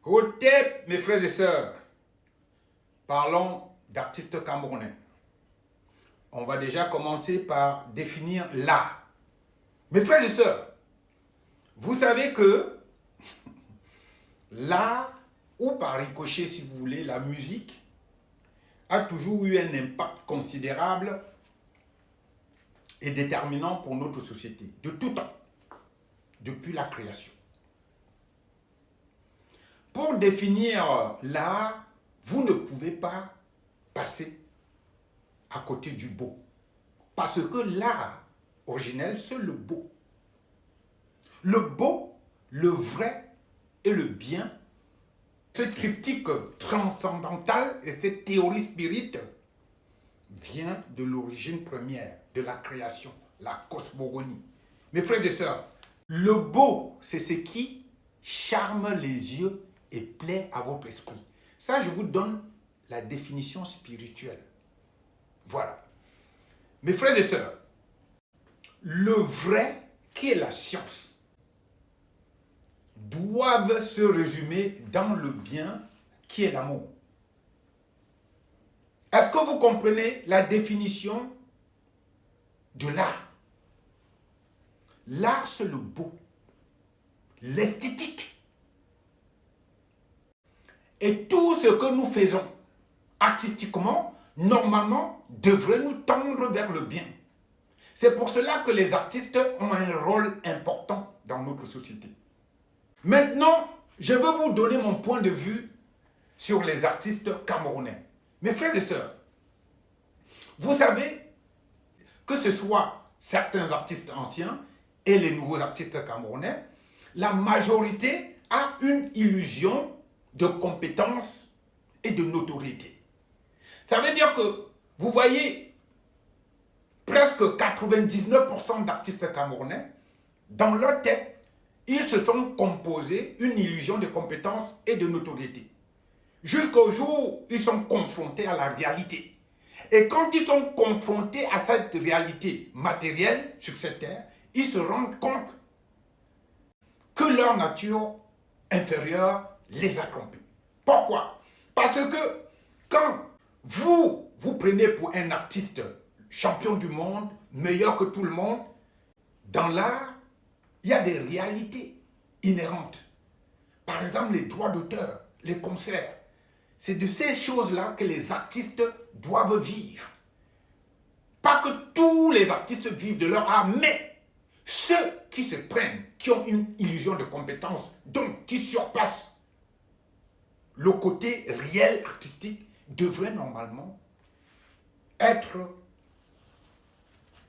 Hotep, mes frères et sœurs, parlons d'artistes camerounais. On va déjà commencer par définir l'art. Mes frères et sœurs, vous savez que l'art, ou par ricochet si vous voulez, la musique, a toujours eu un impact considérable et déterminant pour notre société, de tout temps, depuis la création. Pour définir l'art, vous ne pouvez pas passer à côté du beau. Parce que l'art originel, c'est le beau. Le beau, le vrai et le bien. Ce triptyque transcendantal et cette théorie spirite vient de l'origine première, de la création, la cosmogonie. Mes frères et sœurs, le beau, c'est ce qui charme les yeux et plaît à votre esprit. Ça, je vous donne la définition spirituelle. Voilà. Mes frères et sœurs, le vrai, qui est la science, doivent se résumer dans le bien, qui est l'amour. Est-ce que vous comprenez la définition de l'art? L'art, c'est le beau, l'esthétique. Et tout ce que nous faisons artistiquement, normalement, devrait nous tendre vers le bien. C'est pour cela que les artistes ont un rôle important dans notre société. Maintenant, je veux vous donner mon point de vue sur les artistes camerounais. Mes frères et sœurs, vous savez que ce soit certains artistes anciens et les nouveaux artistes camerounais, la majorité a une illusion de compétence et de notoriété. Ça veut dire que, vous voyez, presque 99% d'artistes camerounais, dans leur tête, ils se sont composés une illusion de compétence et de notoriété. Jusqu'au jour où ils sont confrontés à la réalité. Et quand ils sont confrontés à cette réalité matérielle sur cette terre, ils se rendent compte que leur nature inférieure les a trompés. Pourquoi? Parce que quand vous prenez pour un artiste champion du monde, meilleur que tout le monde, dans l'art, il y a des réalités inhérentes. Par exemple, les droits d'auteur, les concerts. C'est de ces choses-là que les artistes doivent vivre. Pas que tous les artistes vivent de leur art, mais ceux qui se prennent, qui ont une illusion de compétence, donc qui surpassent le côté réel artistique, devraient normalement être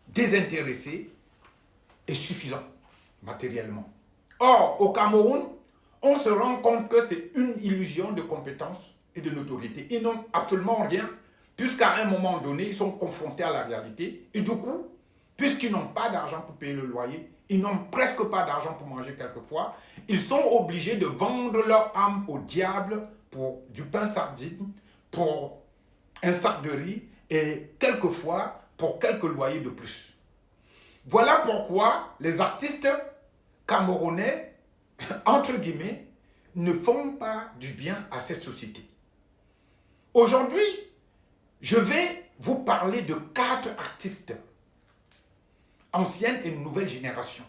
désintéressés et suffisants matériellement. Or, au Cameroun, on se rend compte que c'est une illusion de compétence et de notoriété. Ils n'ont absolument rien, puisqu'à un moment donné, ils sont confrontés à la réalité. Et du coup, puisqu'ils n'ont pas d'argent pour payer le loyer, ils n'ont presque pas d'argent pour manger quelquefois, ils sont obligés de vendre leur âme au diable pour du pain sardine, pour un sac de riz et quelquefois pour quelques loyers de plus. Voilà pourquoi les artistes camerounais, entre guillemets, ne font pas du bien à cette société. Aujourd'hui, je vais vous parler de 4 artistes, anciennes et nouvelles générations,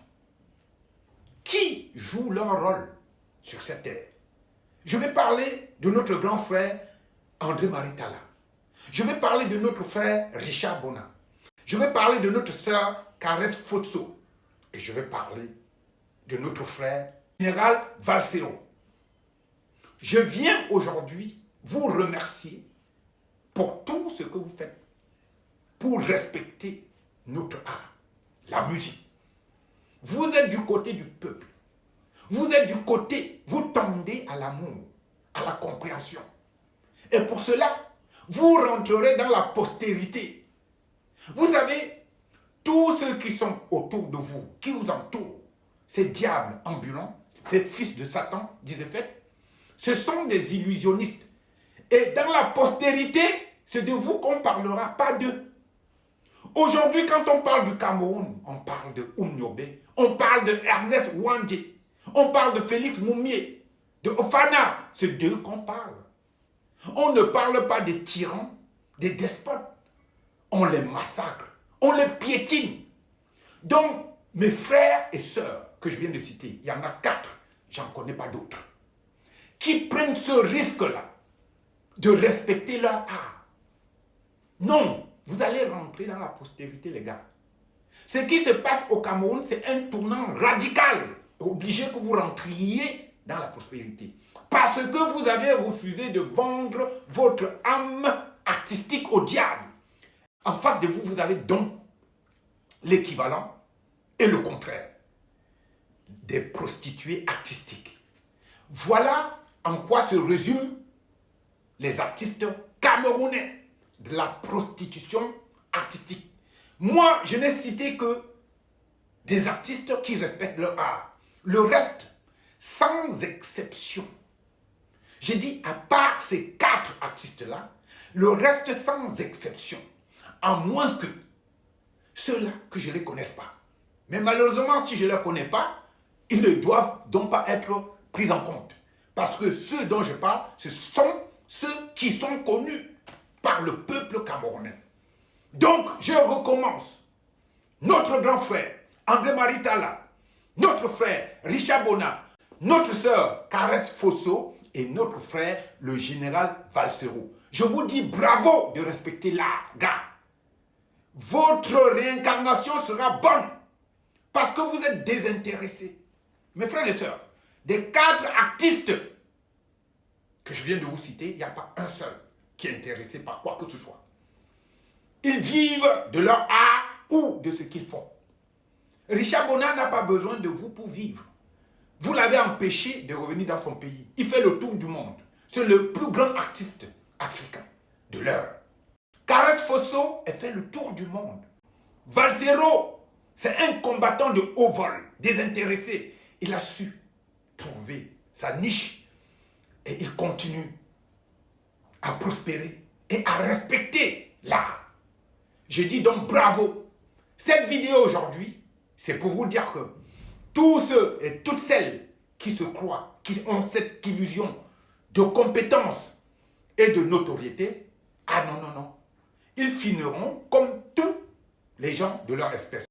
qui jouent leur rôle sur cette terre. Je vais parler de notre grand frère André-Marie Talla. Je vais parler de notre frère Richard Bona. Je vais parler de notre sœur Caresse Fotso. Et je vais parler de notre frère Général Valsero. Je viens aujourd'hui vous remercier pour tout ce que vous faites, pour respecter notre art, la musique. Vous êtes du côté du peuple. Vous êtes du côté, vous tendez à l'amour, à la compréhension. Et pour cela, vous rentrerez dans la postérité. Vous savez, tous ceux qui sont autour de vous, qui vous entourent, ces diables ambulants, ces fils de Satan, disait fait, ce sont des illusionnistes. Et dans la postérité, c'est de vous qu'on parlera, pas d'eux. Aujourd'hui, quand on parle du Cameroun, on parle de Oumniobe, on parle de Ernest Ouandé, on parle de Félix Moumié. de Ofana, c'est d'eux qu'on parle. On ne parle pas des tyrans, des despotes. On les massacre, on les piétine. Donc, mes frères et sœurs que je viens de citer, il y en a 4, j'en connais pas d'autres, qui prennent ce risque-là de respecter leur art. Non, vous allez rentrer dans la postérité, les gars. Ce qui se passe au Cameroun, c'est un tournant radical, obligé que vous rentriez dans la prospérité. Parce que vous avez refusé de vendre votre âme artistique au diable. En face de vous, vous avez donc l'équivalent et le contraire. Des prostituées artistiques. Voilà en quoi se résument les artistes camerounais de la prostitution artistique. Moi, je n'ai cité que des artistes qui respectent leur art. Le reste, sans exception. J'ai dit, à part ces 4 artistes-là, le reste sans exception. À moins que ceux-là que je ne les connaisse pas. Mais malheureusement, si je ne les connais pas, ils ne doivent donc pas être pris en compte. Parce que ceux dont je parle, ce sont ceux qui sont connus par le peuple camerounais. Donc, je recommence. Notre grand frère, André-Marie Talla, notre frère, Richard Bona, notre sœur, Caresse Fosso, et notre frère, le général Valsero. Je vous dis bravo de respecter l'art, gars. Votre réincarnation sera bonne parce que vous êtes désintéressés. Mes frères et sœurs, des 4 artistes que je viens de vous citer, il n'y a pas un seul qui est intéressé par quoi que ce soit. Ils vivent de leur art ou de ce qu'ils font. Richard Bona n'a pas besoin de vous pour vivre. Vous l'avez empêché de revenir dans son pays. Il fait le tour du monde. C'est le plus grand artiste africain de l'heure. Caresse Fosso a fait le tour du monde. Valsero, c'est un combattant de haut vol, désintéressé. Il a su trouver sa niche et il continue à prospérer et à respecter l'art. Je dis donc bravo. Cette vidéo aujourd'hui, c'est pour vous dire que tous ceux et toutes celles qui se croient, qui ont cette illusion de compétence et de notoriété, ah non, non, non. Ils finiront comme tous les gens de leur espèce.